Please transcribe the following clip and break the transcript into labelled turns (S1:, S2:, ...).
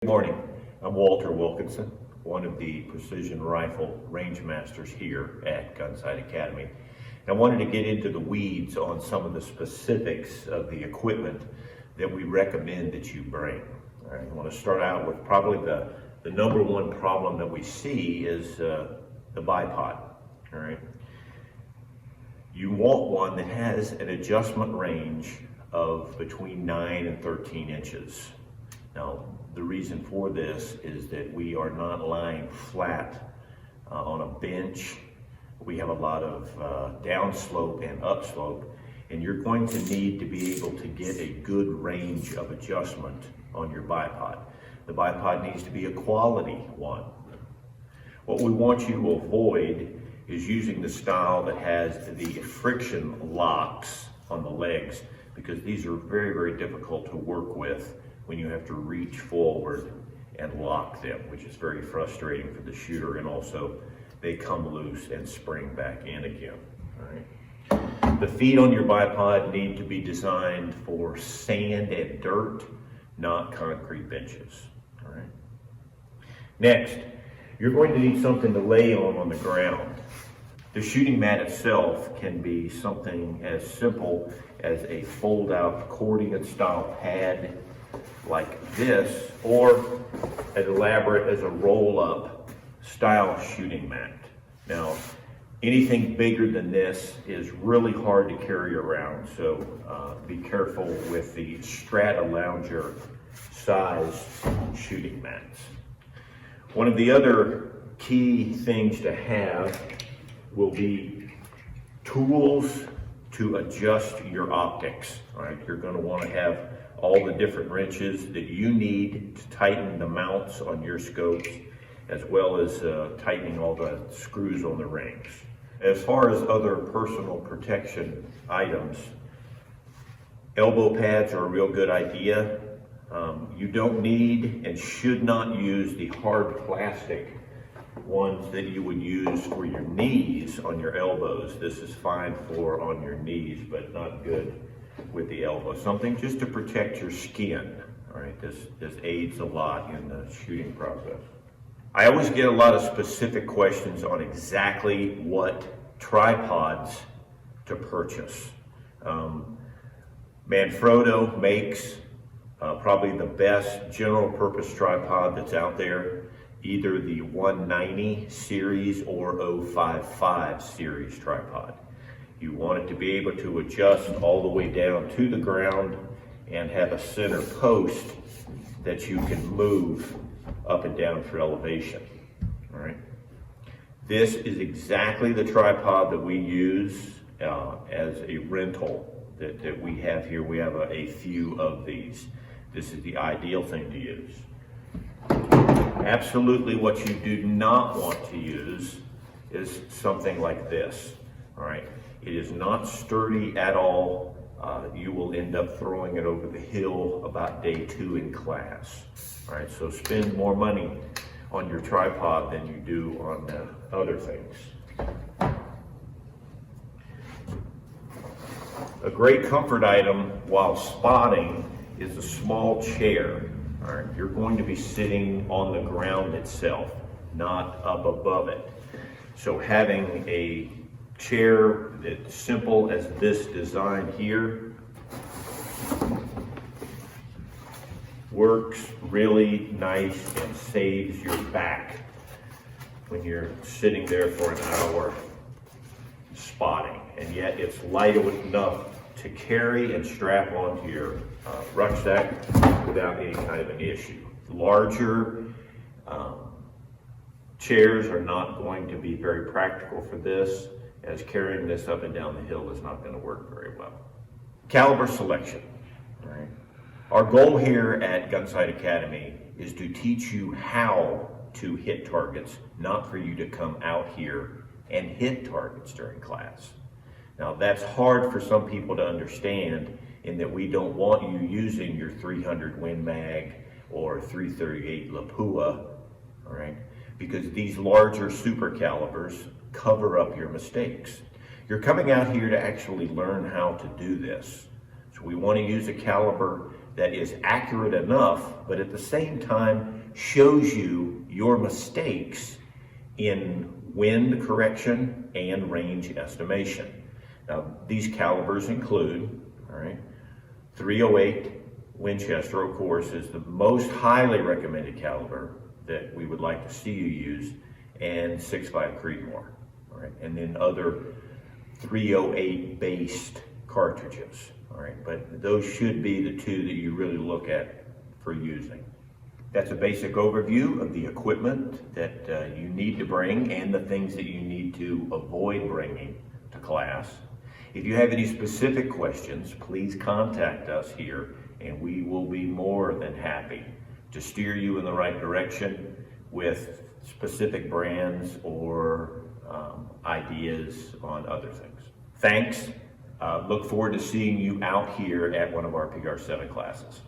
S1: Good morning. I'm Walter Wilkinson, one of the precision rifle range masters here at Gunsight Academy. And I wanted to get into the weeds on some of the specifics of the equipment that we recommend that you bring. All right, I want to start out with probably the number one problem that we see is the bipod. All right, you want one that has an adjustment range of between 9 and 13 inches. Now, the reason for this is that we are not lying flat on a bench. We have a lot of downslope and upslope, and you're going to need to be able to get a good range of adjustment on your bipod. The bipod needs to be a quality one. What we want you to avoid is using the style that has the friction locks on the legs, because these are very, very difficult to work with when you have to reach forward and lock them, which is very frustrating for the shooter, and also they come loose and spring back in again. All right. The feet on your bipod need to be designed for sand and dirt, not concrete benches. All right. Next, you're going to need something to lay on the ground. The shooting mat itself can be something as simple as a fold-out accordion style pad like this, or as elaborate as a roll-up style shooting mat. Now, anything bigger than this is really hard to carry around, so be careful with the Strata Lounger size shooting mats. One of the other key things to have will be tools to adjust your optics. All right, you're going to want to have all the different wrenches that you need to tighten the mounts on your scopes, as well as tightening all the screws on the rings. As far as other personal protection items, elbow pads are a real good idea. You don't need and should not use the hard plastic ones that you would use for your knees on your elbows. This is fine for on your knees, but not good with the elbow. Something just to protect your skin. All right, this aids a lot in the shooting process. I always get a lot of specific questions on exactly what tripods to purchase. Manfrotto makes probably the best general purpose tripod that's out there, either the 190 series or 055 series tripod. You want it to be able to adjust all the way down to the ground and have a center post that you can move up and down for elevation. All right. This is exactly the tripod that we use as a rental that we have here. We have a few of these. This is the ideal thing to use. Absolutely what you do not want to use is something like this. All right. It is not sturdy at all. You will end up throwing it over the hill about day 2 in class. All right, so spend more money on your tripod than you do on other things. A great comfort item while spotting is a small chair. All right, you're going to be sitting on the ground itself, not up above it. So having a chair that's simple as this design here works really nice and saves your back when you're sitting there for an hour spotting, and yet it's light enough to carry and strap onto your rucksack without any kind of an issue. Larger chairs are not going to be very practical for this, as carrying this up and down the hill is not going to work very well. Caliber selection. All right. Our goal here at Gunsight Academy is to teach you how to hit targets, not for you to come out here and hit targets during class. Now, that's hard for some people to understand, in that we don't want you using your 300 Win Mag or 338 Lapua, all right? Because these larger super calibers cover up your mistakes. You're coming out here to actually learn how to do this. So we want to use a caliber that is accurate enough, but at the same time shows you your mistakes in wind correction and range estimation. Now, these calibers include, all right, 308 Winchester, of course, is the most highly recommended caliber that we would like to see you use, and 6.5 Creedmoor, all right, and then other 308 based cartridges, all right, but those should be the two that you really look at for using. That's a basic overview of the equipment that you need to bring and the things that you need to avoid bringing to class. If you have any specific questions, please contact us here and we will be more than happy to steer you in the right direction with specific brands or ideas on other things. Thanks. Look forward to seeing you out here at one of our PR7 classes.